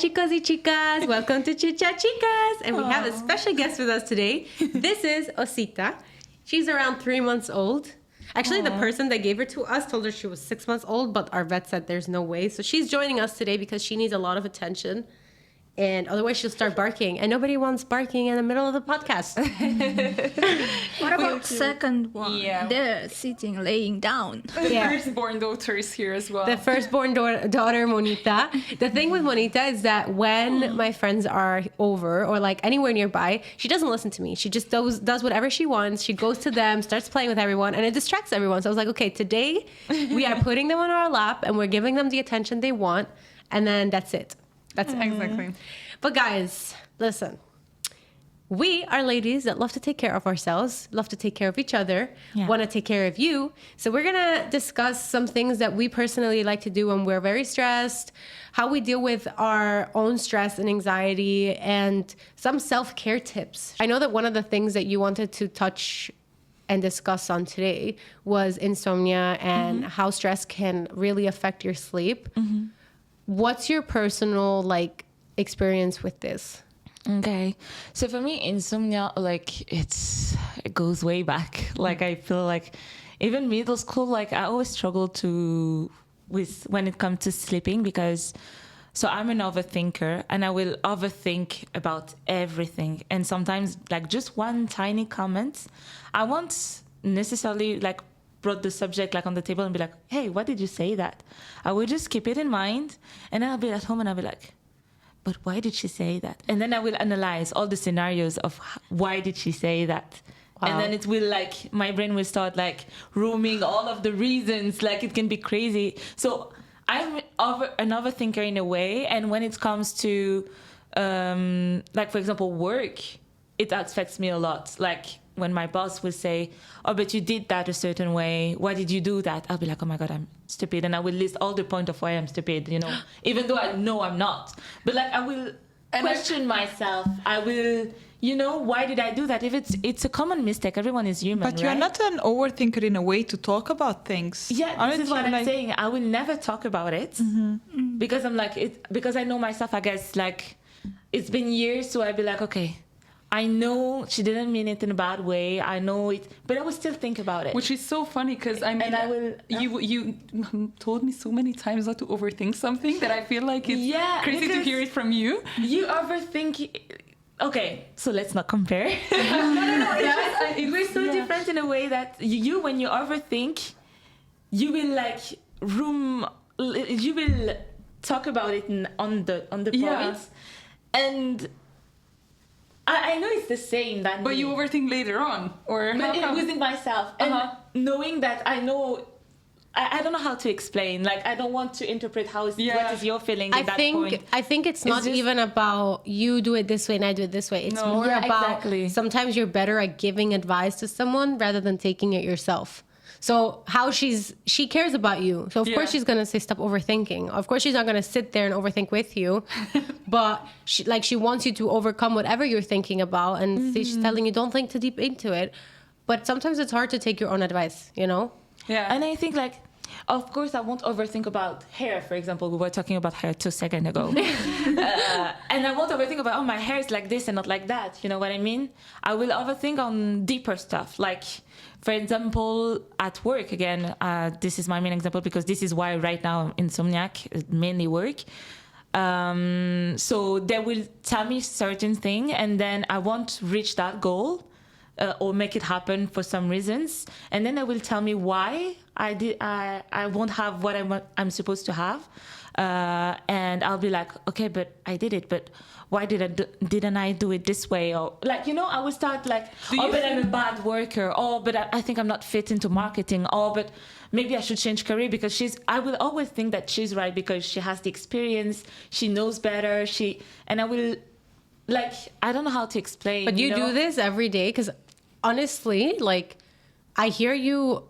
chicos y chicas, welcome to Chicha Chicas. And we have a special guest with us today. This is Osita. She's around 3 months old. Actually, the person that gave her to us told her she was 6 months old, but our vet said there's no way. So she's joining us today because she needs a lot of attention. And otherwise she'll start barking. And nobody wants barking in the middle of the podcast. What about second one? Yeah. They're sitting, laying down. The firstborn daughter is here as well. The firstborn daughter, Monita. The thing with Monita is that when my friends are over or like anywhere nearby, she doesn't listen to me. She just does whatever she wants. She goes to them, starts playing with everyone, and it distracts everyone. So I was like, okay, today we are putting them on our lap and we're giving them the attention they want. And then that's it. That's it. Exactly. But guys, listen. We are ladies that love to take care of ourselves, love to take care of each other, want to take care of you. So we're going to discuss some things that we personally like to do when we're very stressed, how we deal with our own stress and anxiety, and some self-care tips. I know that one of the things that you wanted to touch and discuss on today was insomnia and how stress can really affect your sleep. What's your personal experience with this? Okay, so for me, insomnia, it goes way back. I feel like even middle school, I always struggle with when it comes to sleeping because, so I'm an overthinker and I will overthink about everything. And sometimes just one tiny comment, I won't necessarily brought the subject on the table and be like, hey, why did you say that? I will just keep it in mind and then I'll be at home and I'll be like, but why did she say that? And then I will analyze all the scenarios of why did she say that? Wow. And then it will my brain will start roaming all of the reasons, it can be crazy. So I'm an overthinker in a way. And when it comes to, for example, work, it affects me a lot. When my boss will say, oh, but you did that a certain way. Why did you do that? I'll be like, oh my God, I'm stupid. And I will list all the points of why I'm stupid, even though I know I'm not. But I will question myself. I will, why did I do that? If it's a common mistake, everyone is human, But you're not an overthinker in a way to talk about things. Yeah, this is what I'm saying. I will never talk about it because I'm because I know myself, I guess, it's been years. So I'll be like, okay, I know she didn't mean it in a bad way. I know it, but I will still think about it. Which is so funny because I will. You told me so many times not to overthink something that I feel like it's crazy to hear it from you. You overthink. Okay, so let's not compare. No. We're so different in a way that you when you overthink, you will you will talk about it on the points, and. I know it's the same that. But you overthink later on, or but within myself, and knowing that I know, I don't know how to explain. I don't want to interpret what is your feeling at that point. I think it's not even about you do it this way and I do it this way. It's more about sometimes you're better at giving advice to someone rather than taking it yourself. So how she cares about you. So of course she's going to say, stop overthinking. Of course she's not going to sit there and overthink with you. But she wants you to overcome whatever you're thinking about. And she's telling you, don't think too deep into it. But sometimes it's hard to take your own advice, Yeah. And I think of course, I won't overthink about hair, for example. We were talking about hair 2 seconds ago. And I won't overthink about, my hair is like this and not like that. You know what I mean? I will overthink on deeper stuff. For example, at work, again, this is my main example because this is why right now I'm insomniac, mainly work. So they will tell me certain thing and then I won't reach that goal. Or make it happen for some reasons, and then they will tell me why I won't have what I'm supposed to have, and I'll be like, okay, but I did it, but why didn't I do it this way? Or I will start but I'm a bad worker. Oh, but I think I'm not fit into marketing. Oh, but maybe I should change career because I will always think that she's right because she has the experience, she knows better, and I will. I don't know how to explain. But you do this every day because honestly, I hear you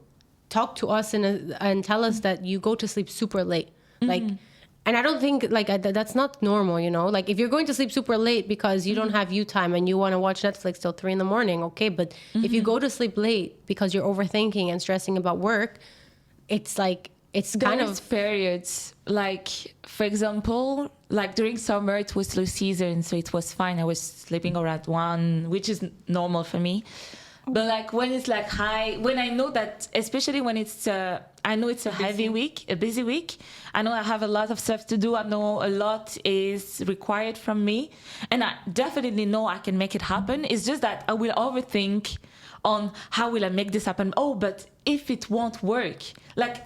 talk to us and tell us that you go to sleep super late. And I don't think that's not normal, if you're going to sleep super late because you don't have you time and you want to watch Netflix till 3 a.m, okay. But if you go to sleep late because you're overthinking and stressing about work, it's it's kind There's of periods, like for example, like during summer it was low season, so it was fine. I was sleeping around 1, which is normal for me. But like when it's like high, when I know that, especially when it's I know it's a heavy week, a busy week, I know I have a lot of stuff to do, I know a lot is required from me, and I definitely know I can make it happen. It's just that I will overthink on how will I make this happen. Oh, but if it won't work, like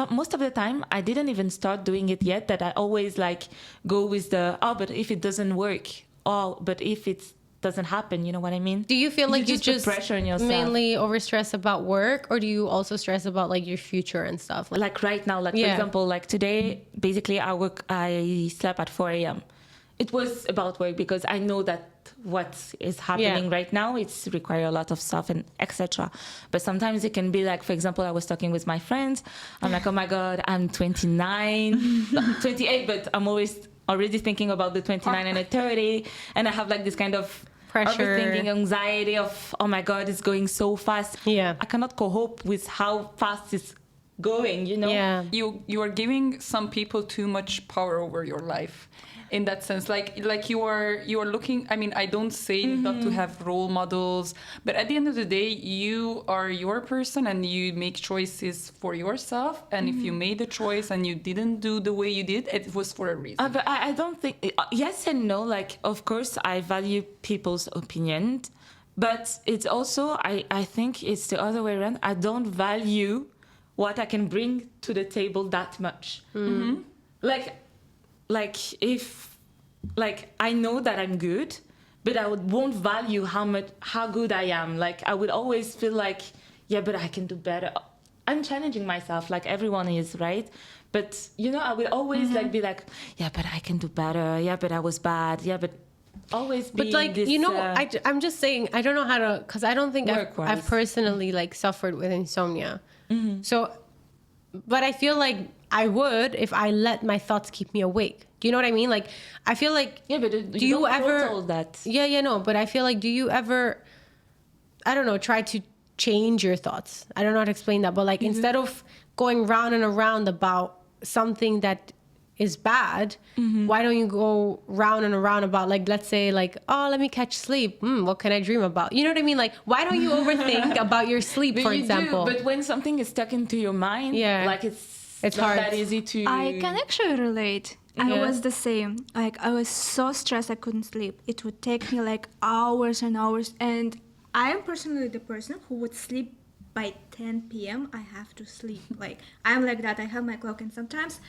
most of the time I didn't even start doing it yet, that I always like go with the, oh, but if it doesn't work, oh, but if it doesn't happen, you know what I mean? Do you feel like you put just pressure on yourself. mainly overstress about work, or do you also stress about like your future and stuff? Like right now, like for example, like today, basically I slept at 4 a.m. It was about work because I know that what is happening right now, it's require a lot of stuff and etc. But sometimes it can be like, for example, I was talking with my friends. I'm like, oh my God, I'm 29, 28, but I'm already thinking about the 29 and the 30. And I have like this kind of pressure, overthinking, anxiety of, oh my God, it's going so fast. Yeah. I cannot cope with how fast it's going, you know? Yeah. You are giving some people too much power over your life. In that sense, like you are looking. I mean, I don't say not to have role models, but at the end of the day, you are your person and you make choices for yourself. And if you made a choice and you didn't do the way you did, it was for a reason. But I don't think, yes and no. Like, of course, I value people's opinion, but it's also I think it's the other way around. I don't value what I can bring to the table that much. Like if, like, I know that I'm good, but I won't value how good I am. Like, I would always feel like, yeah, but I can do better. I'm challenging myself, like everyone is, right? But, you know, I will always like be like, yeah, but I can do better. Yeah, but I was bad. Yeah, but always be But like, this, you know, I'm just saying, I don't know how to, because I don't think I've personally like suffered with insomnia. So, but I feel like I would if I let my thoughts keep me awake. Do you know what I mean? Like, I feel like, yeah, but do you ever throttle that? Yeah, no, but I feel like, do you ever, I don't know, try to change your thoughts? I don't know how to explain that, but like instead of going round and around about something that is bad, why don't you go round and around about, like, let's say like, oh, let me catch sleep. What can I dream about? You know what I mean? Like, why don't you overthink about your sleep, But for you example? do, but when something is stuck into your mind, like it's not hard. that easy to... I can actually relate. I was the same. Like, I was so stressed I couldn't sleep. It would take me like hours and hours. And I am personally the person who would sleep by 10 p.m. I have to sleep. Like, I'm like that. I have my clock. And sometimes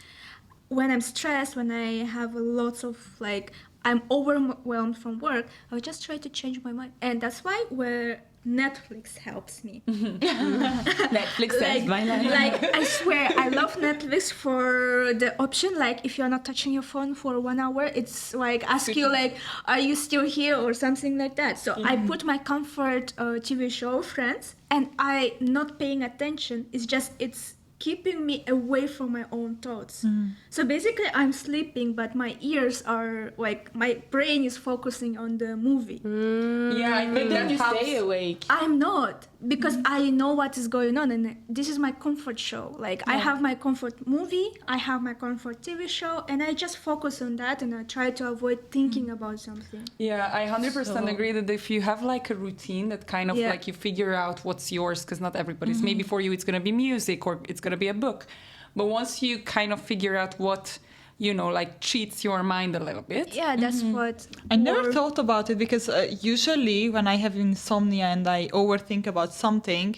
when I'm stressed, when I have lots of like, I'm overwhelmed from work, I just try to change my mind. And that's why where Netflix helps me. Netflix saves my life. Like, I swear, I love Netflix for the option, like, if you're not touching your phone for 1 hour, it's like, ask you, like, are you still here, or something like that. So I put my comfort TV show, Friends, and I not paying attention. It's keeping me away from my own thoughts. So basically, I'm sleeping, but my ears are, like, my brain is focusing on the movie. Yeah, But then you stay awake. I'm not, because I know what is going on, and this is my comfort show. Like, I have my comfort movie, I have my comfort TV show, and I just focus on that, and I try to avoid thinking about something. Yeah, I 100% agree that if you have like a routine that kind of like you figure out what's yours, because not everybody's, maybe for you it's going to be music or it's going to be a book. But once you kind of figure out what, you know, like cheats your mind a little bit. Yeah, that's what... I never thought about it because usually when I have insomnia and I overthink about something,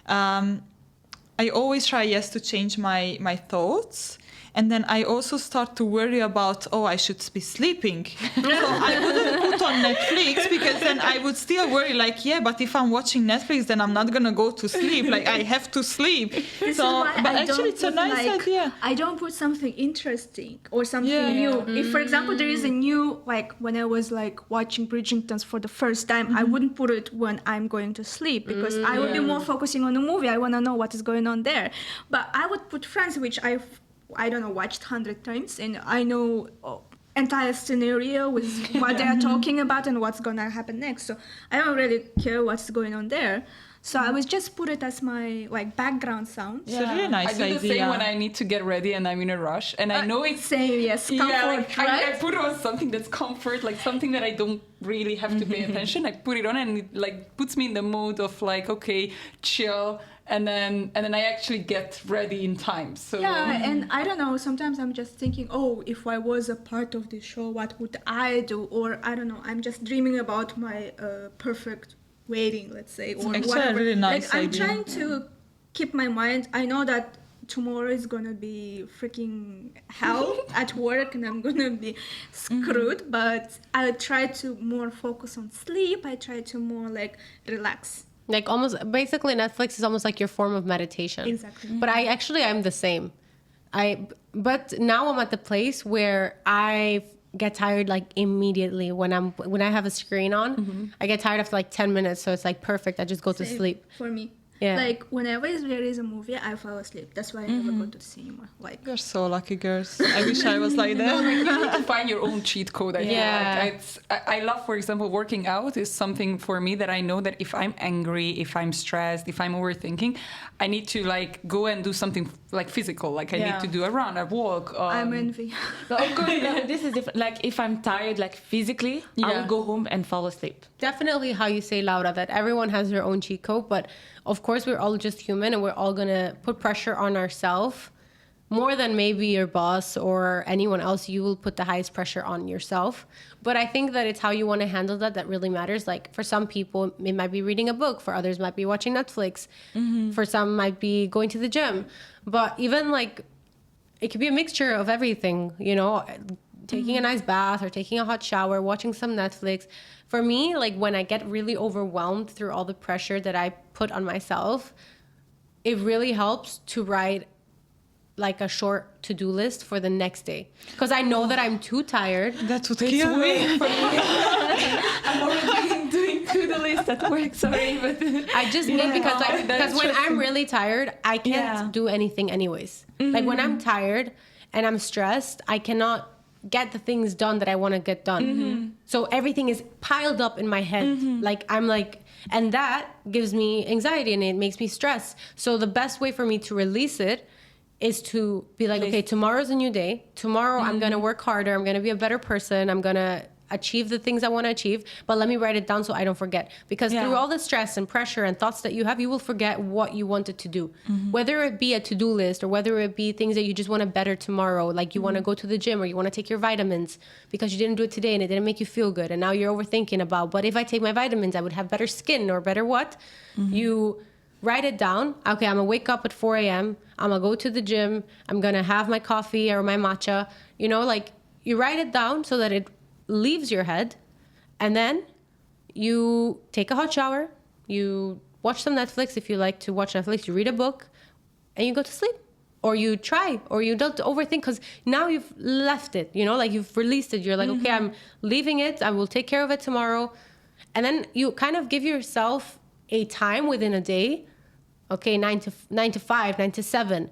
I always try, to change my thoughts. And then I also start to worry about, I should be sleeping. So I wouldn't put on Netflix because then I would still worry like, but if I'm watching Netflix, then I'm not going to go to sleep. Like, I have to sleep. This So, is why but I actually, don't it's a put, nice like, idea. I don't put something interesting or something new. If, for example, there is a new, like, when I was, like, watching Bridgertons for the first time, I wouldn't put it when I'm going to sleep because I would be more focusing on the movie. I want to know what is going on there. But I would put Friends, which I don't know, watched 100 times, and I know entire scenario with what they are talking about and what's gonna happen next. So I don't really care what's going on there. So I was just put it as my like background sound. It's a really nice I do idea. the same when I need to get ready and I'm in a rush, and I know it's Same, yes, comfort, like, right? I put on something that's comfort, like something that I don't really have to pay attention. I put it on and it like puts me in the mode of like, okay, chill, and then I actually get ready in time. So Yeah, and I don't know, sometimes I'm just thinking, oh, if I was a part of this show, what would I do? Or I don't know, I'm just dreaming about my perfect wedding, let's say, or Actually, whatever. a really nice like I'm idea. trying to keep my mind. I know that tomorrow is gonna be freaking hell at work and I'm gonna be screwed, but I try to more focus on sleep. I try to more like relax. Like almost, basically Netflix is almost like your form of meditation. Exactly. But I'm the same. But now I'm at the place where I get tired like immediately when I have a screen on. I get tired after like 10 minutes, so it's like perfect. I just go to Same sleep. for me. Yeah. Like whenever there is a movie, I fall asleep. That's why I never go to the cinema. Like You're so lucky, girls. I wish I was like that. you need to find your own cheat code. I feel Yeah. like I love, for example, working out is something for me that I know that if I'm angry, if I'm stressed, if I'm overthinking, I need to like go and do something like physical. Like I need to do a run, a walk. I'm envy. But of course, this is different. Like if I'm tired, like physically, I Yeah. will go home and fall asleep. Definitely how you say, Laura, that everyone has their own cheat code, but of course we're all just human and we're all gonna put pressure on ourselves more than maybe your boss or anyone else. You will put the highest pressure on yourself. But I think that it's how you want to handle that really matters. Like for some people, it might be reading a book. For others, might be watching Netflix. For some, might be going to the gym. But even like, it could be a mixture of everything, you know, taking a nice bath or taking a hot shower, watching some Netflix. For me, like when I get really overwhelmed through all the pressure that I put on myself, it really helps to write like a short to-do list for the next day. Because I know that I'm too tired. That would kill me. I'm already doing to-do list at work. Sorry, but I just need because when I'm really tired, I can't do anything anyways. Like when I'm tired and I'm stressed, I cannot get the things done that I want to get done. So everything is piled up in my head. Like I'm like, and that gives me anxiety and it makes me stress. So the best way for me to release it is to be like, okay, tomorrow's a new day. Tomorrow I'm going to work harder. I'm going to be a better person. I'm going to achieve the things I want to achieve, but let me write it down so I don't forget. Because through all the stress and pressure and thoughts that you have, you will forget what you wanted to do. Whether it be a to-do list or whether it be things that you just want to better tomorrow, like you want to go to the gym or you want to take your vitamins because you didn't do it today and it didn't make you feel good. And now you're overthinking about, but if I take my vitamins, I would have better skin or better what? You write it down. Okay, I'm going to wake up at 4 a.m. I'm going to go to the gym. I'm going to have my coffee or my matcha. You know, like you write it down so that it leaves your head, and then you take a hot shower, you watch some Netflix if you like to watch Netflix, you read a book, and you go to sleep. Or you try, or you don't overthink, because now you've left it, you know, like you've released it. You're like, okay, I'm leaving it. I will take care of it tomorrow. And then you kind of give yourself a time within a day. Okay, 9 to 5, 9 to 7.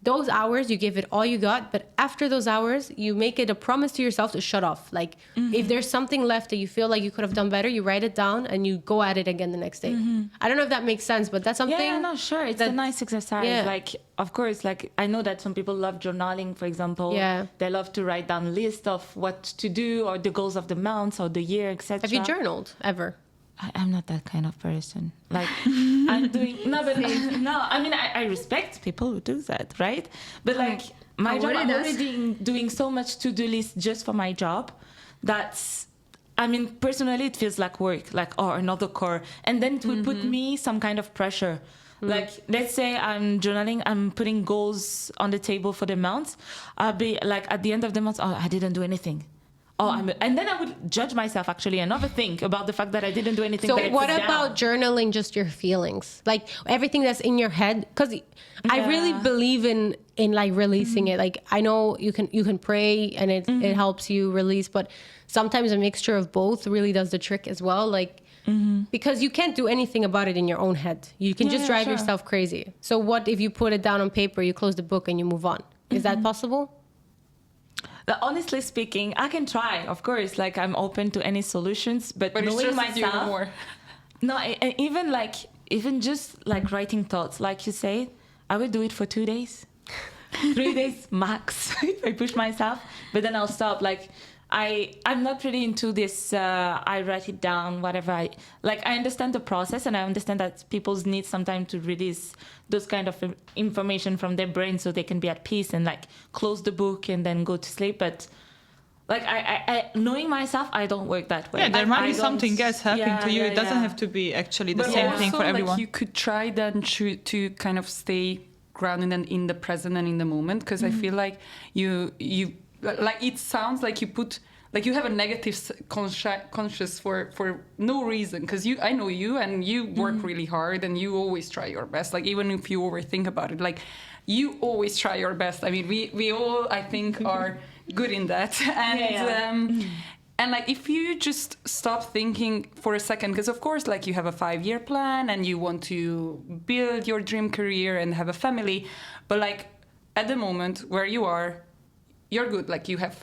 Those hours, you give it all you got, but after those hours, you make it a promise to yourself to shut off. Like, if there's something left that you feel like you could have done better, you write it down and you go at it again the next day. I don't know if that makes sense, but that's something. Yeah, no, sure. It's a nice exercise. Yeah. Like, of course, like I know that some people love journaling, for example. Yeah. They love to write down a list of what to do or the goals of the month or the year, etc. Have you journaled ever? I'm not that kind of person. Like, I'm doing... No, but no, I mean, I respect people who do that, right? But like, my job, I'm already doing so much to-do list just for my job. That's... I mean, personally, it feels like work, like, oh, another core. And then it will put me some kind of pressure. Like, let's say I'm journaling, I'm putting goals on the table for the month. I'll be like, at the end of the month, oh, I didn't do anything. And then I would judge myself actually and overthink about the fact that I didn't do anything. So what about journaling just your feelings? Like everything that's in your head? Because I really believe in like releasing it. Like I know you can pray and it helps you release, but sometimes a mixture of both really does the trick as well. Like because you can't do anything about it in your own head. You can just drive yourself crazy. So what if you put it down on paper, you close the book and you move on? Is that possible? Honestly speaking, I can try, of course. Like I'm open to any solutions, but knowing it stresses myself, you more. no, even like even just like writing thoughts, like you say, I would do it for 2 days, 3 days max if I push myself, but then I'll stop. Like I'm not really into this. I write it down, whatever. I understand the process, and I understand that people need some time to release those kind of information from their brain so they can be at peace and like close the book and then go to sleep. But like I knowing myself, I don't work that way. Yeah, there might be don't- something else happening to you. It doesn't have to be actually the same thing for everyone. Like, you could try then to kind of stay grounded and in the present and in the moment, because I feel like you like, it sounds like you put, like, you have a negative conscious for no reason, because I know you, and you work really hard, and you always try your best. Like, even if you overthink about it, like, you always try your best. I mean, we all, I think, are good in that. And and like, if you just stop thinking for a second, because of course, like, you have a 5-year plan and you want to build your dream career and have a family, but like, at the moment where you are, you're good. Like, you have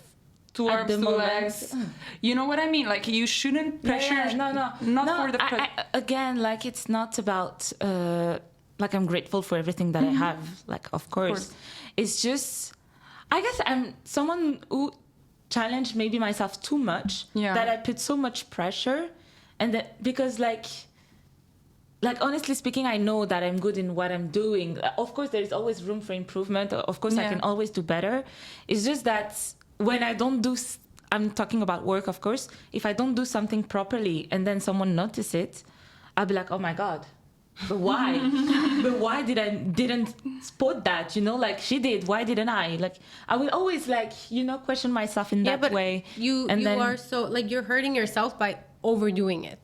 2 arms, 2 legs. You know what I mean? Like, you shouldn't pressure. No. For the again, like, it's not about like, I'm grateful for everything that I have. Like, of course. It's just, I guess I'm someone who challenged maybe myself too much, that I put so much pressure, and that because like honestly speaking, I know that I'm good in what I'm doing. Of course, there is always room for improvement. Of course, I can always do better. It's just that when I don't do, I'm talking about work, of course. If I don't do something properly and then someone notice it, I'll be like, oh my God, but why? But why didn't spot that? You know, like, she did. Why didn't I? Like, I will always, like, you know, question myself in that way. You are so, like, you're hurting yourself by overdoing it.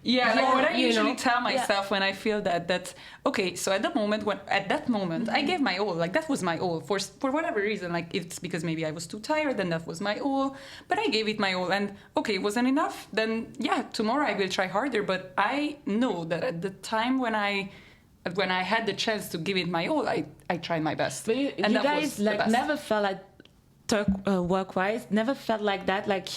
Yeah, like, what I usually tell myself when I feel that okay, so at that moment I gave my all. Like, that was my all for whatever reason. Like, it's because maybe I was too tired, and that was my all. But I gave it my all, and okay, it wasn't enough. Then tomorrow I will try harder. But I know that at the time when I had the chance to give it my all, I tried my best. But you guys, like, never felt like work-wise, never felt like that, like,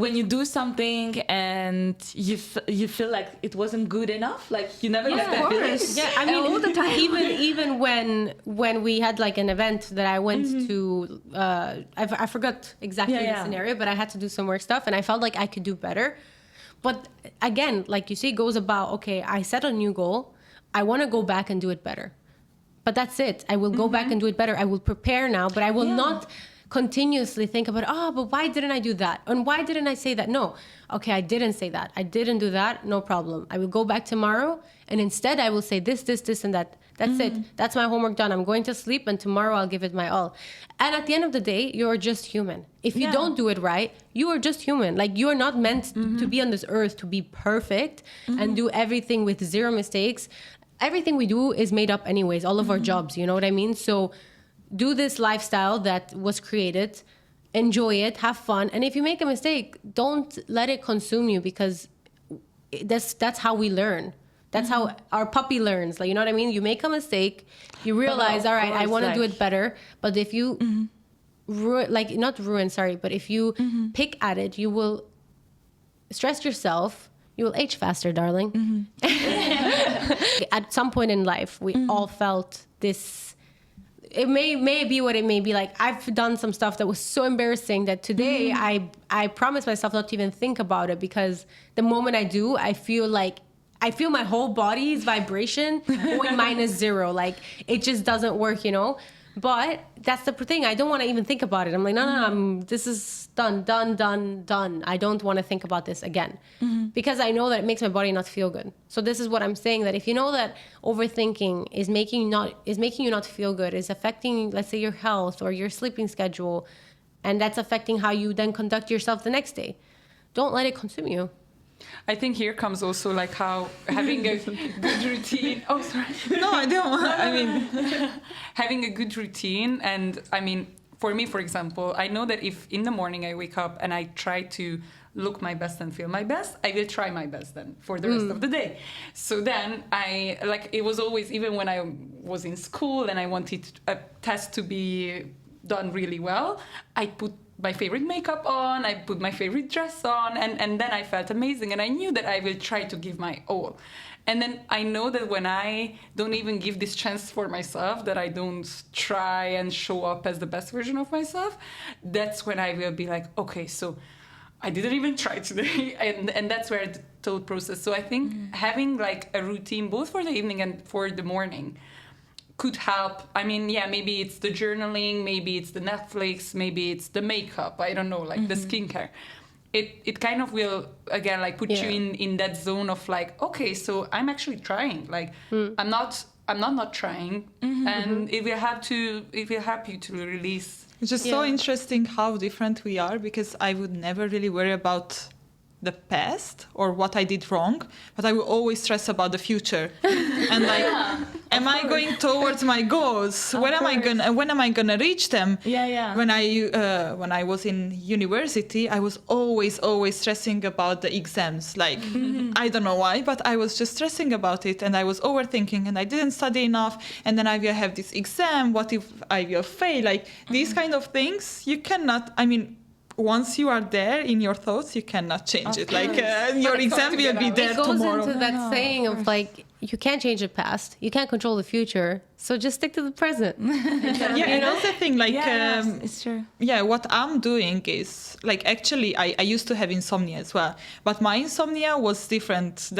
when you do something and you feel like it wasn't good enough, like, you never get that feeling. Yeah, I mean, all the time. Even when we had like an event that I went to, I forgot exactly the scenario, but I had to do some work stuff, and I felt like I could do better. But again, like you see, it goes about, okay, I set a new goal, I want to go back and do it better, but that's it. I will go back and do it better. I will prepare now, but I will not continuously think about, but why didn't I do that? And why didn't I say that? No. Okay, I didn't say that. I didn't do that. No problem. I will go back tomorrow, and instead I will say this, and that. That's it. That's my homework done. I'm going to sleep, and tomorrow I'll give it my all. And at the end of the day, you're just human. If you don't do it right, you are just human. Like, you are not meant to be on this earth to be perfect and do everything with 0 mistakes. Everything we do is made up anyways, all of our jobs, you know what I mean? So do this lifestyle that was created, enjoy it, have fun. And if you make a mistake, don't let it consume you, because that's how we learn. That's how our puppy learns. Like, you know what I mean? You make a mistake, you realize, all right, I want to do it better. But if you but if you pick at it, you will stress yourself. You will age faster, darling. At some point in life, we all felt this. It may be what it may be. Like, I've done some stuff that was so embarrassing that today I promise myself not to even think about it, because the moment I do, I feel my whole body's vibration going -0. Like, it just doesn't work, you know? But that's the thing. I don't want to even think about it. I'm like, no, this is done. I don't want to think about this again. Because I know that it makes my body not feel good. So this is what I'm saying, that if you know that overthinking is making you not feel good, is affecting, let's say, your health or your sleeping schedule, and that's affecting how you then conduct yourself the next day, don't let it consume you. I think here comes also, like, how having a good routine. Oh, sorry. No, I don't. I mean, having a good routine, and I mean, for me, for example, I know that if in the morning I wake up and I try to look my best and feel my best, I will try my best then for the rest of the day. So then it was always, even when I was in school and I wanted a test to be done really well, I put my favorite makeup on, I put my favorite dress on, and then I felt amazing, and I knew that I will try to give my all. And then I know that when I don't even give this chance for myself, that I don't try and show up as the best version of myself, that's when I will be like, okay, so I didn't even try today. And that's where the thought process. So I think having like a routine, both for the evening and for the morning, could help. I mean, yeah, maybe it's the journaling, maybe it's the Netflix, maybe it's the makeup, I don't know, like the skincare. It kind of will, again, like put you in that zone of like, okay, so I'm actually trying. Like, I'm not trying. And it will help you to release. It's just so interesting how different we are, because I would never really worry about the past or what I did wrong, but I will always stress about the future. And like, am I going towards my goals? When am I gonna reach them? When I was in university, I was always stressing about the exams. Like, I don't know why, but I was just stressing about it, and I was overthinking, and I didn't study enough, and then I will have this exam. What if I will fail? Like, these kind of things, you cannot, I mean, once you are there in your thoughts, you cannot change it. Like, your exam will be there tomorrow. It goes into that saying of like, you can't change the past, you can't control the future, so just stick to the present. And that's the thing, like, it's true. Yeah, what I'm doing is, like, actually, I used to have insomnia as well, but my insomnia was different.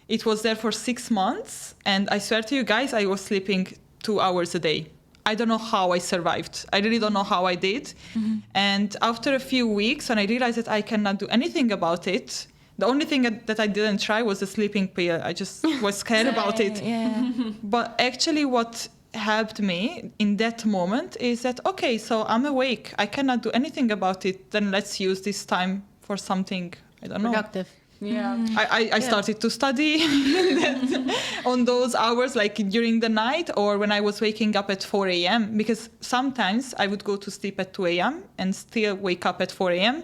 It was there for 6 months, and I swear to you guys, I was sleeping 2 hours a day. I don't know how I survived. I really don't know how I did. And after a few weeks, when I realized that I cannot do anything about it, the only thing that I didn't try was the sleeping pill. I just was scared about it. But actually what helped me in that moment is that, okay, so I'm awake. I cannot do anything about it. Then let's use this time for something, I don't know. Productive. Yeah. I started to study on those hours, like during the night, or when I was waking up at 4 a.m. Because sometimes I would go to sleep at 2 a.m. and still wake up at 4 a.m.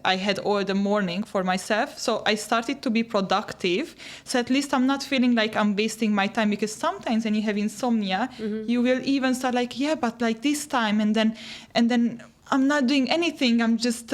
I had all the morning for myself. So I started to be productive. So at least I'm not feeling like I'm wasting my time, because sometimes when you have insomnia, you will even start like, yeah, but like this time, and then I'm not doing anything. I'm just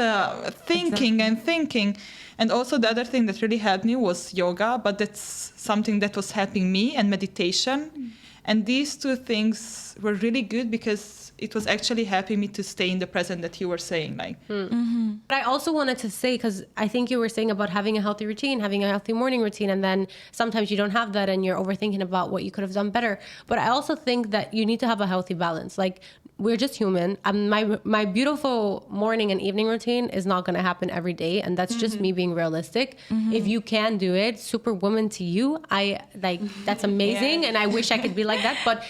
thinking and thinking. And also the other thing that really helped me was yoga, but that's something that was helping me, and meditation. And these two things were really good, because it was actually helping me to stay in the present, that you were saying, like. But I also wanted to say, because I think you were saying about having a healthy routine, having a healthy morning routine, and then sometimes you don't have that and you're overthinking about what you could have done better. But I also think that you need to have a healthy balance. Like, we're just human. My beautiful morning and evening routine is not going to happen every day, and that's just me being realistic. If you can do it, superwoman to you. I like, that's amazing, and I wish I could be like that. But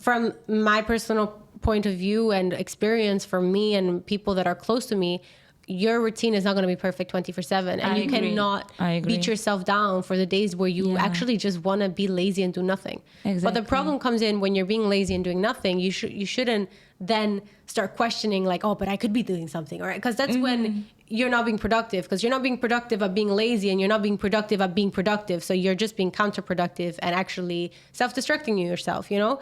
from my personal point of view and experience, for me and people that are close to me, your routine is not going to be perfect 24/7, and you cannot beat yourself down for the days where you actually just want to be lazy and do nothing. Exactly. But the problem comes in when you're being lazy and doing nothing. You shouldn't then start questioning like, oh, but I could be doing something, all right? Because that's when you're not being productive, because you're not being productive at being lazy, and you're not being productive at being productive. So you're just being counterproductive and actually self-destructing yourself, you know?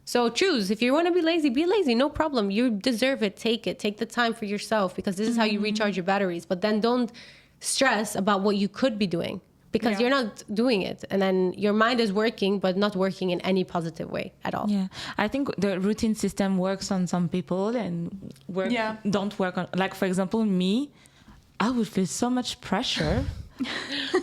So choose. If you want to be lazy, no problem. You deserve it. Take it. Take the time for yourself, because this is how you recharge your batteries. But then don't stress about what you could be doing, because you're not doing it. And then your mind is working, but not working in any positive way at all. Yeah. I think the routine system works on some people and don't work on, like, for example, me, I would feel so much pressure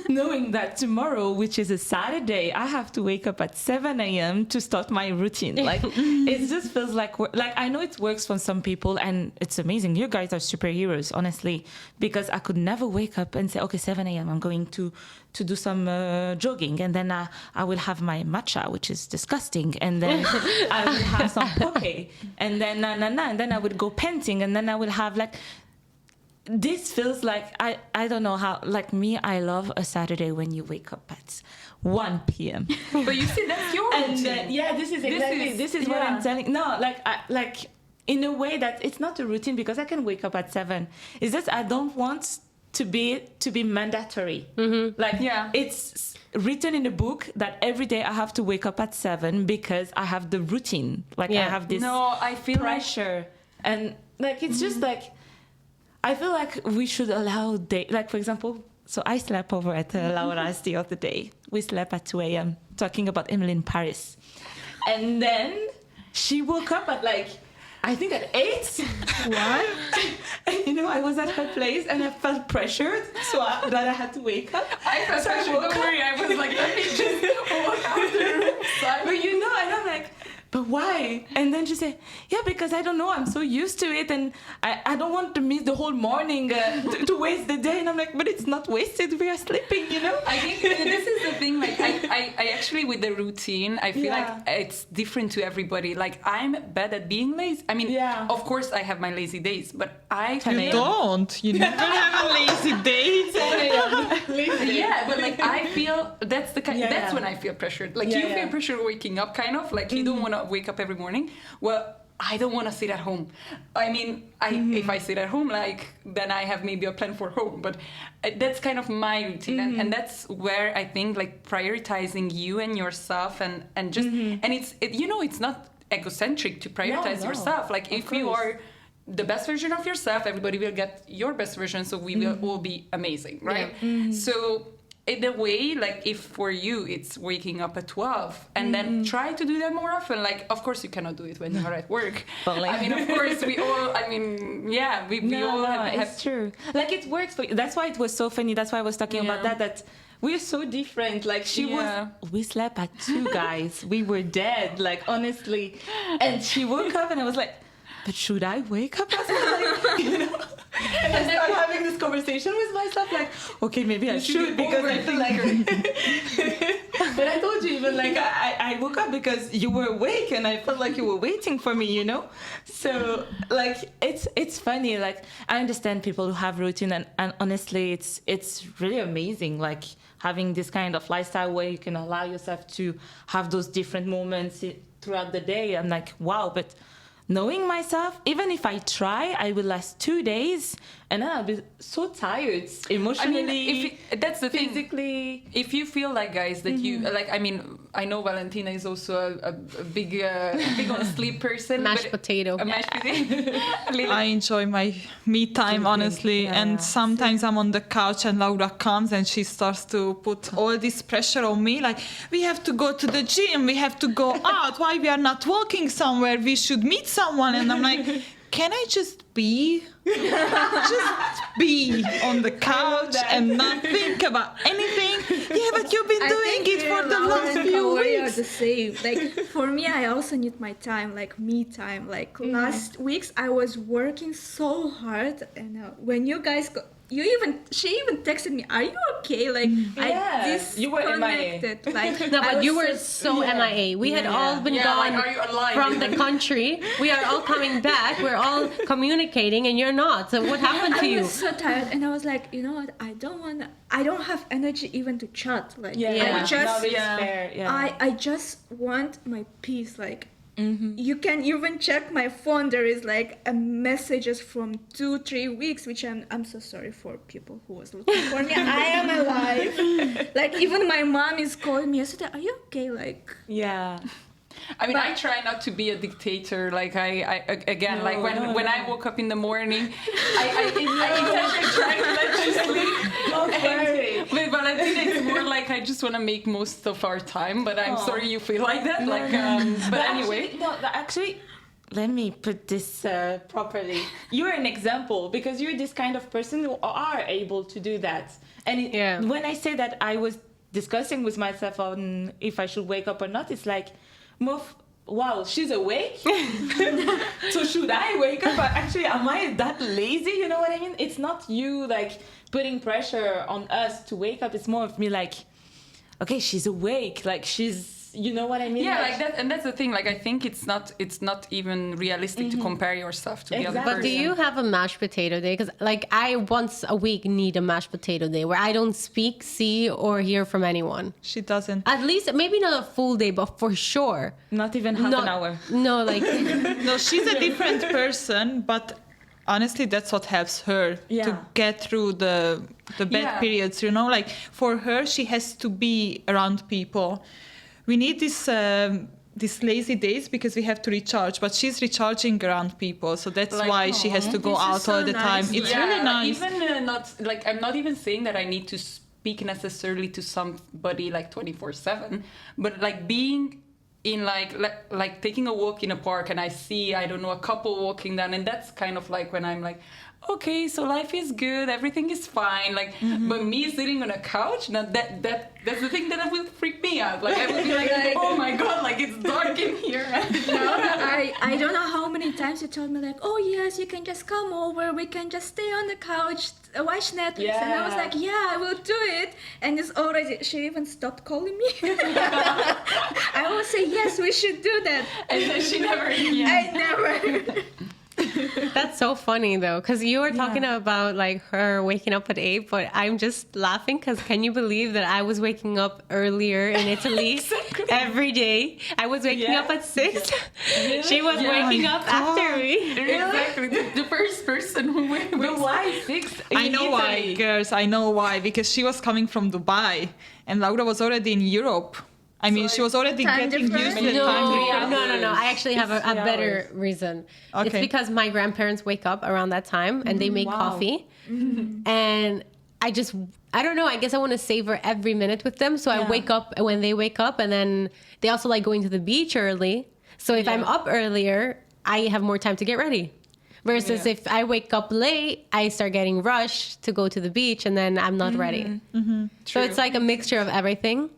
knowing that tomorrow, which is a Saturday, I have to wake up at 7 a.m. to start my routine. Like, it just feels like I know it works for some people, and it's amazing. You guys are superheroes, honestly, because I could never wake up and say, okay, 7 a.m. I'm going to do some jogging, and then I will have my matcha, which is disgusting, and then I will have some poke, and then and then I would go painting, and then I will have like. This feels like, I don't know how, like me, I love a Saturday when you wake up at 1 p.m. But you see, that's your routine. This is what I'm telling. No, like in a way that it's not a routine, because I can wake up at 7. It's just I don't want to be mandatory. It's written in a book that every day I have to wake up at 7 because I have the routine. Like I have this I feel pressure, and like it's just like. I feel like we should allow like, for example, So I slept over at Laura's the other day. We slept at 2 a.m. talking about Emily in Paris. And then she woke up at like, I think at 8. What? And I was at her place and I felt pressured, that I had to wake up. I felt pressured, don't worry. I was like, let me just walk out the room. But and I'm like, but why? And then she said, yeah, because I don't know, I'm so used to it and I don't want to miss the whole morning to waste the day. And I'm like, but it's not wasted, we are sleeping, I think this is the thing, like I actually with the routine, I feel like it's different to everybody. Like I'm bad at being lazy. I mean, of course I have my lazy days, but You don't. You never have a lazy day. Yeah, but like I feel that's the kind. That's when I feel pressured. Like you feel pressured waking up, kind of like you don't want to wake up every morning. Well, I don't want to sit at home. I mean, if I sit at home, like then I have maybe a plan for home. But that's kind of my routine, and that's where I think like prioritizing you and yourself, and just and it's not egocentric to prioritize yourself. Like if you are the best version of yourself, everybody will get your best version, so we will all be amazing, right? So in a way, like if for you it's waking up at 12 and then try to do that more often. Like of course you cannot do it when you are at work. I mean, of course we all, we all have it's true. Like it works for you. That's why it was so funny. That's why I was talking about that we're so different. Like we slept at 2, guys. We were dead, like honestly. And she woke up and I was like, but should I wake up as well? And I started having this conversation with myself, like, okay, maybe I should, because I feel like. But I told you, even like I woke up because you were awake, and I felt like you were waiting for me, So like it's funny. Like I understand people who have routine, and honestly, it's really amazing. Like having this kind of lifestyle where you can allow yourself to have those different moments throughout the day. I'm like, wow, but. Knowing myself, even if I try, I will last 2 days, and then I'll be so tired emotionally. I mean, that's the physically. Thing. If you feel like, guys, that you like, I mean, I know Valentina is also a big on sleep person. Mashed potato. A mashed potato. I enjoy my me time, honestly, and sometimes I'm on the couch and Laura comes and she starts to put all this pressure on me, like we have to go to the gym, we have to go out. Why we are not walking somewhere? We should meet someone. And I'm like, can I just be on the couch and not think about anything? Yeah, but you've been doing it for the last few weeks. Are the same. Like for me, I also need my time, like me time. Like last weeks, I was working so hard, and when you guys she even texted me, "Are you okay?" Like you were disconnected. Like no, but you were so MIA. We had all been gone like, from the country. We are all coming back. We're all communicating, and you're not. So what happened to you? I was so tired, and I was like, you know what? I don't have energy even to chat. Like I just want my peace. Like. You can even check my phone. There is like a messages from 2-3 weeks, which I'm so sorry for people who was looking for me. I am alive. Like even my mom is calling me yesterday. Are you okay? Like I mean, I try not to be a dictator. Like when I woke up in the morning, I intentionally try to let you sleep. With Valentina, it's more like I just want to make most of our time. But I'm sorry you feel like that. But anyway, actually. Let me put this properly. You're an example because you're this kind of person who are able to do that. And when I say that I was discussing with myself on if I should wake up or not, it's like, wow, she's awake. So should I wake up? But actually, am I that lazy? You know what I mean? It's not you like putting pressure on us to wake up. It's more of me like, okay, she's awake. Like she's, you know what I mean? Yeah, like that. And that's the thing. Like I think it's not even realistic to compare yourself to the other person. But do you have a mashed potato day? Because like I once a week need a mashed potato day where I don't speak, see, or hear from anyone. She doesn't. At least maybe not a full day, but for sure. Not even half an hour. No, like no, she's a different person, but honestly that's what helps her to get through the bad periods, like for her she has to be around people. We need this these lazy days because we have to recharge, but she's recharging around people, so that's why she has to go This is out so all the time. nice. It's really nice. Even not like I'm not even saying that I need to speak necessarily to somebody like 24/7, but like being in like taking a walk in a park and I see, I don't know, a couple walking down, and that's kind of like when I'm like, okay, so life is good, everything is fine. Like, but me sitting on a couch, now that's the thing that will freak me out. Like, I will be like, oh my god, like it's dark in here. I don't know how many times you told me like, oh yes, you can just come over, we can just stay on the couch, watch Netflix, and I was like, yeah, I will do it. And it's already, she even stopped calling me. I will say, yes, we should do that. And then she never. I never. That's so funny though, because you were talking about like her waking up at 8, but I'm just laughing because can you believe that I was waking up earlier in Italy every day? I was waking up at 6. Really? She was waking up after me. Exactly, the first person who went. But why 6? I know why, girls. I know why. Because she was coming from Dubai, and Laura was already in Europe. I mean, she was already time getting difference? used to the No, time. no. I actually have a 3 better hours. reason. Okay. It's because my grandparents wake up around that time and they make coffee. And I don't know, I guess I want to savor every minute with them. So I wake up when they wake up, and then they also like going to the beach early. So if I'm up earlier, I have more time to get ready. Versus if I wake up late, I start getting rushed to go to the beach and then I'm not ready. So it's like a mixture of everything.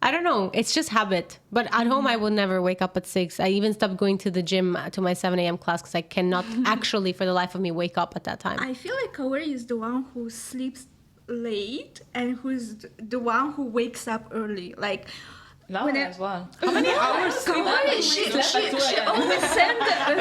I don't know. It's just habit. But at home, I will never wake up at 6. I even stopped going to the gym to my 7 a.m. class because I cannot actually, for the life of me, wake up at that time. I feel like Kaori is the one who sleeps late and who's the one who wakes up early. Like, Laura when I- as well. How many hours? Kaori, she always send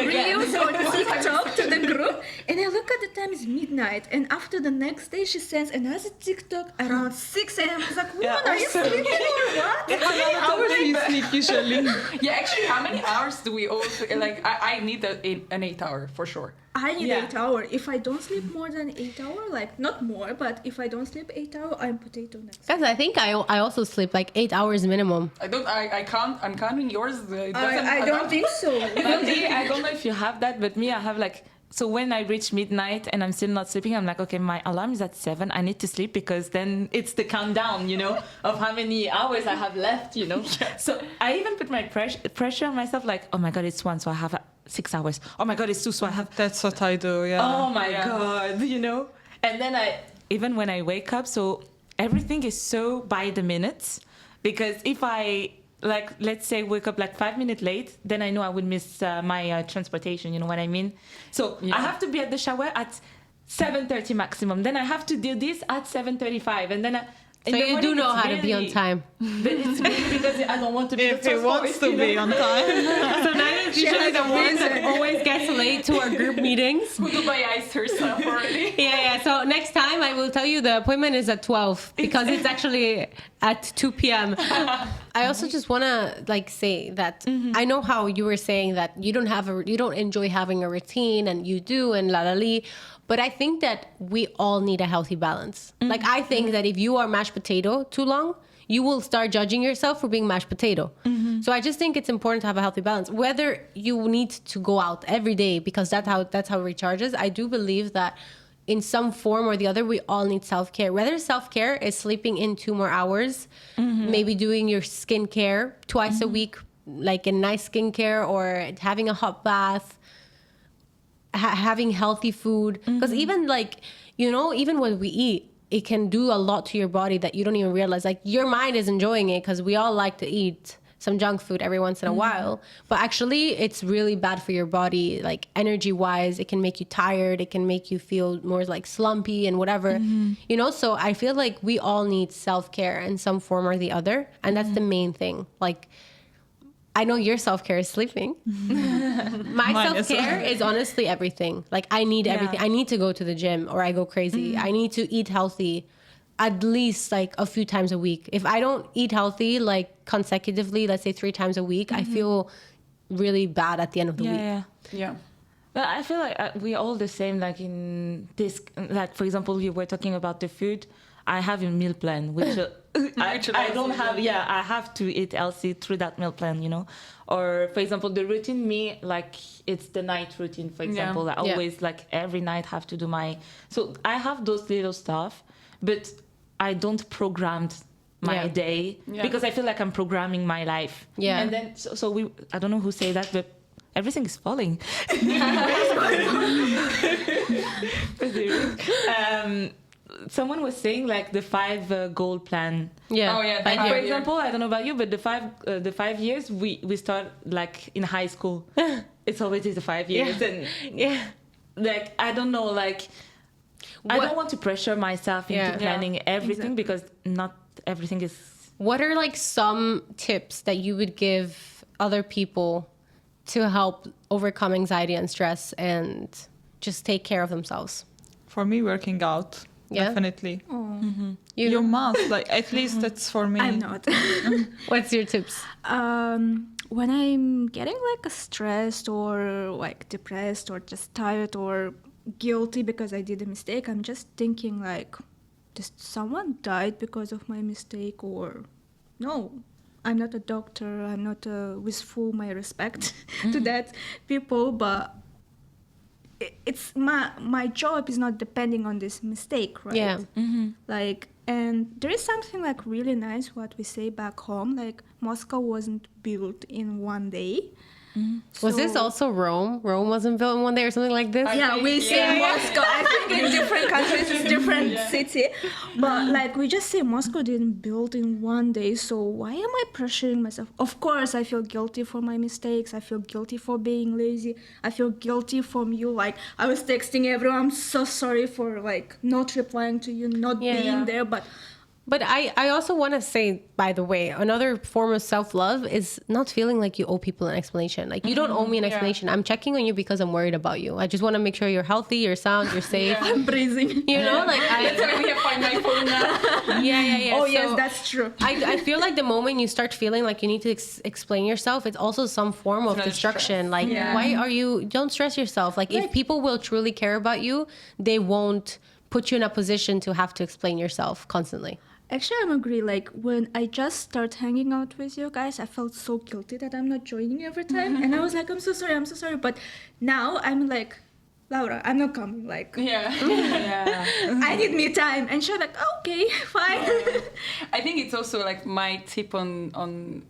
reels on TikTok to the group, and I look at the time, it's midnight, and after the next day, she sends another TikTok around 6 a.m. I was like, woman, are you sleeping or what? How many hours do you sleep usually? Yeah, actually, how many hours do we all like? I need an 8 hour for sure. I need 8 hours. If I don't sleep more than 8 hours, like not more, but if I don't sleep 8 hours, I'm potato next. Guys, I think I also sleep like 8 hours minimum. I can't. I'm counting yours. I don't think so. But me, I don't know if you have that, but me, I have like, so when I reach midnight and I'm still not sleeping, I'm like, okay, my alarm is at 7. I need to sleep because then it's the countdown, of how many hours I have left, So I even put my pressure on myself, like, oh my God, it's 1, so I have 6 hours. Oh my God, it's 2, so I have. That's what I do, yeah. Oh my God, And then even when I wake up, so everything is so by the minute, because if I, like, let's say wake up like 5 minutes late, then I know I would miss my transportation, you know what I mean? So I have to be at the shower at 7:30 maximum. Then I have to do this at 7:35, and then So you do know how to be on time. But it's really because I don't want to be If he wants to be on time. So Nadia's usually the one that always gets late to our group meetings. Who Dubai iced herself already. Yeah. So next time I will tell you the appointment is at 12 because it's actually at 2 p.m. I also just want to say that I know how you were saying that you don't enjoy having a routine, and you do, and la la li. But I think that we all need a healthy balance. Like, I think that if you are mashed potato too long, you will start judging yourself for being mashed potato. So I just think it's important to have a healthy balance. Whether you need to go out every day because that's how it recharges, I do believe that in some form or the other, we all need self-care. Whether self-care is sleeping in 2 more hours, maybe doing your skincare twice a week, like a nice skincare, or having a hot bath, having healthy food, because even even what we eat, it can do a lot to your body that you don't even realize. Like, your mind is enjoying it because we all like to eat some junk food every once in a while, but actually it's really bad for your body, like energy wise. It can make you tired, it can make you feel more like slumpy and whatever, so I feel like we all need self-care in some form or the other, and that's the main thing. Like, I know your self-care is sleeping. My self-care is honestly everything. Like, I need everything. I need to go to the gym or I go crazy. I need to eat healthy at least like a few times a week. If I don't eat healthy like consecutively, let's say 3 times a week, I feel really bad at the end of the week. Yeah. But I feel like we're all the same, like in this, like, for example, you were talking about the food. I have a meal plan, which I don't have. Yeah, I have to eat healthy through that meal plan, you know. Or for example, the routine, me, like it's the night routine. For example, I always like every night have to do my. So I have those little stuff, but I don't program my day because I feel like I'm programming my life. Yeah, and then so we. I don't know who say that, but everything is falling. Someone was saying like the 5 goal plan. Yeah. Oh yeah. Like for example, I don't know about you, but the 5 years we start like in high school. It's always the 5 years, and like I don't know, like I don't want to pressure myself into planning everything because not everything is. What are like some tips that you would give other people to help overcome anxiety and stress and just take care of themselves? For me, working out. Yeah? Definitely. You must, like, at least that's for me. I'm not. What's your tips? When I'm getting like stressed or like depressed or just tired or guilty because I did a mistake, I'm just thinking like, just someone died because of my mistake, or no, I'm not a doctor, I'm not with full my respect to that people, but it's my job is not depending on this mistake, right? Yeah. Like, and there is something like really nice what we say back home, like Moscow wasn't built in one day. Was this also Rome? Rome wasn't built in one day or something like this? Yeah, we say Moscow. I think in different countries it's different city. But like we just say Moscow didn't build in one day. So why am I pressuring myself? Of course, I feel guilty for my mistakes. I feel guilty for being lazy. I feel guilty from you. Like I was texting everyone. I'm so sorry for like not replying to you, not being there. But I also want to say, by the way, another form of self-love is not feeling like you owe people an explanation. Like, you don't owe me an explanation. I'm checking on you because I'm worried about you. I just want to make sure you're healthy, you're sound, you're safe. I'm breathing. You know, like... That's why we have Find My Phone now. Yeah. Oh, So yes, that's true. I feel like the moment you start feeling like you need to explain yourself, it's also some form of destruction. Like, why are you... Don't stress yourself. Like, if people will truly care about you, they won't put you in a position to have to explain yourself constantly. Actually, I agree. Like, when I just start hanging out with you guys, I felt so guilty that I'm not joining every time. And I was like, I'm so sorry. But now I'm like, Laura, I'm not coming. Like, I need me time. And she's like, okay, fine. I think it's also like my tip on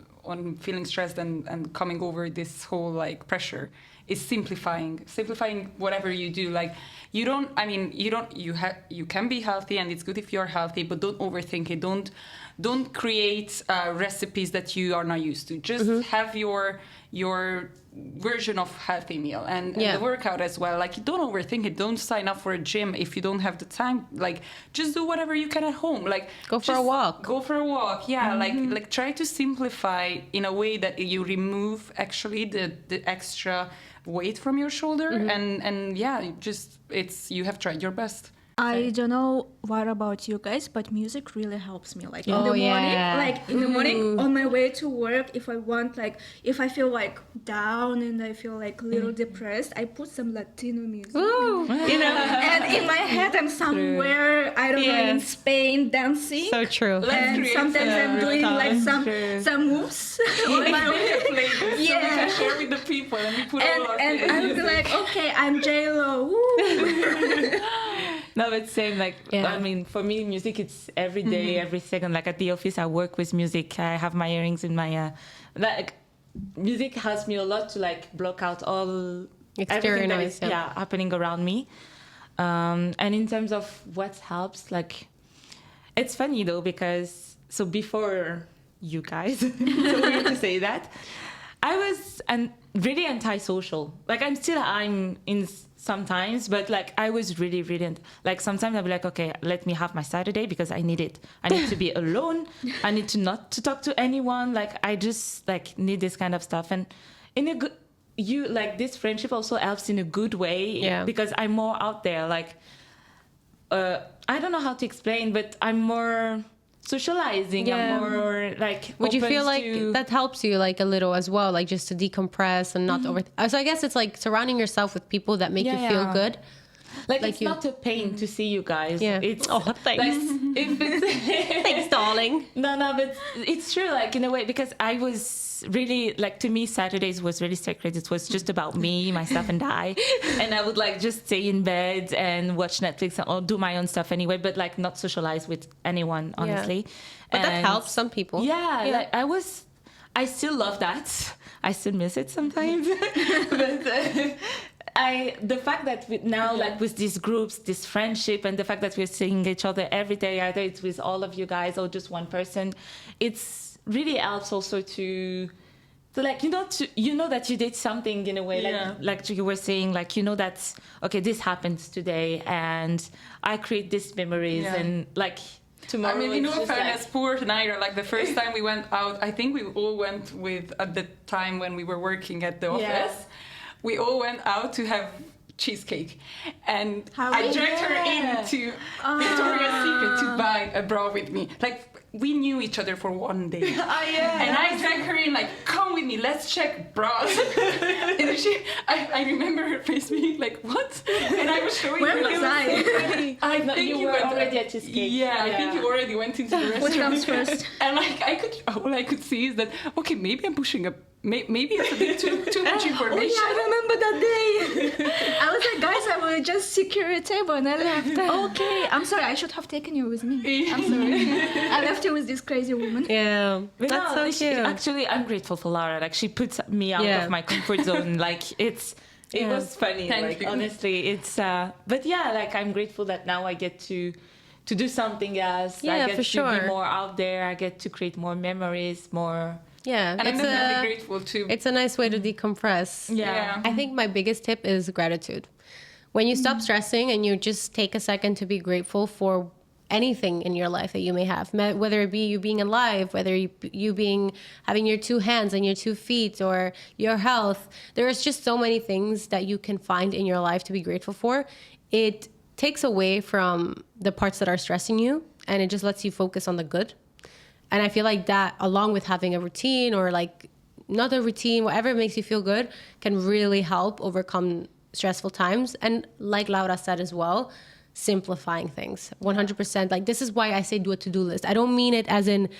feeling stressed and coming over this whole like pressure is simplifying whatever you do. Like you can be healthy, and it's good if you're healthy, but don't overthink it. Don't create recipes that you are not used to. Just have your version of healthy meal and the workout as well. Like, don't overthink it. Don't sign up for a gym if you don't have the time. Like, just do whatever you can at home. Like, go for a walk. Yeah. Like try to simplify in a way that you remove actually the extra weight from your shoulder. And you have tried your best. I don't know what about you guys, but music really helps me. Like in the morning, on my way to work, if I feel like down and I feel like a little depressed, I put some Latino music. Ooh. And in my head, I'm somewhere, I don't know, in Spain dancing. So true. And sometimes I'm doing like some moves on my way. So we can share with the people, and we put all our and I would be like, okay, I'm J-Lo. No, it's same. Like, I mean, for me, music, it's every day, every second. Like at the office, I work with music. I have my earrings in my, like, music helps me a lot to like block out all exterior noise, happening around me. And in terms of what helps, like, it's funny though, because so before you guys, so weird to say that, I was really antisocial. Like I'm in sometimes, but like I was really like sometimes I'd be like, okay, let me have my Saturday because I need it. I need to be alone. I need to not to talk to anyone. Like I just like need this kind of stuff. And in a good, this friendship also helps in a good way because I'm more out there. Like I don't know how to explain, but I'm more socializing. I'm more like. Would you feel like that helps you like a little as well, like just to decompress and not over? So I guess it's like surrounding yourself with people that make you feel good. Like it's not a pain to see you guys. Yeah. It's thanks. like, if it's Thanks, darling. No, but it's true, like in a way, because I was really like, to me, Saturdays was really sacred. It was just about me, myself, and I, and I would like just stay in bed and watch Netflix or do my own stuff anyway, but like not socialize with anyone, honestly. But that helps some people. Yeah, like I still love that. I still miss it sometimes, but. The fact that now, like with these groups, this friendship, and the fact that we're seeing each other every day, either it's with all of you guys or just one person, it's really helps also to like, you know that you did something in a way, like you were saying, like, that, okay, this happens today and I create these memories and like, tomorrow. I mean, fairness, like, poor Naira, like the first time we went out, I think we all went at the time when we were working at the office. We all went out to have cheesecake, and I dragged her into Victoria's Secret to buy a bra with me. Like, we knew each other for one day. And I dragged her in, like, come with me, let's check bras. And I remember her face being like, what? And I was showing her. Where was I? I think you were already at cheesecake. Yeah, I think you already went into the restaurant. Which comes first? And like, all I could see is that, okay, maybe I'm pushing up. Maybe it's a bit too much information. Oh, yeah, I remember that day. I was like, guys, I will just secure a table, and I left. Okay, I'm sorry, I should have taken you with me. I'm sorry. I left you with this crazy woman. Yeah, But that's no, so cute. Actually, I'm grateful for Lara. Like, she puts me out of my comfort zone. Like, it was funny. Thank you. Honestly, it's. But yeah, like, I'm grateful that now I get to do something else. Yeah, I get for to be more out there. I get to create more memories, more. Yeah, and I'm definitely grateful too. It's a nice way to decompress. Yeah. I think my biggest tip is gratitude. When you stop stressing and you just take a second to be grateful for anything in your life that you may have, whether it be you being alive, whether you being having your two hands and your 2 feet, or your health. There's just so many things that you can find in your life to be grateful for. It takes away from the parts that are stressing you, and it just lets you focus on the good. And I feel like that, along with having a routine, or like not a routine, whatever makes you feel good, can really help overcome stressful times. And like Laura said as well, simplifying things 100%. Like, this is why I say do a to-do list. I don't mean it as in,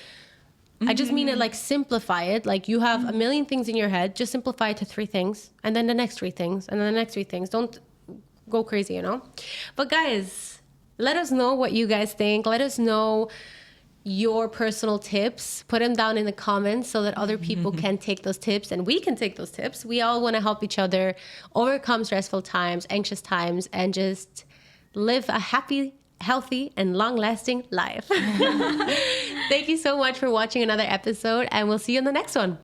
I just mean it like simplify it. Like, you have a million things in your head, just simplify it to 3 things, and then the next 3 things, and then the next 3 things. Don't go crazy, But guys, let us know what you guys think. Let us know your personal tips. Put them down in the comments so that other people can take those tips and we can take those tips. We all want to help each other overcome stressful times, anxious times, and just live a happy, healthy, and long-lasting life. Thank you so much for watching another episode, and we'll see you in the next one.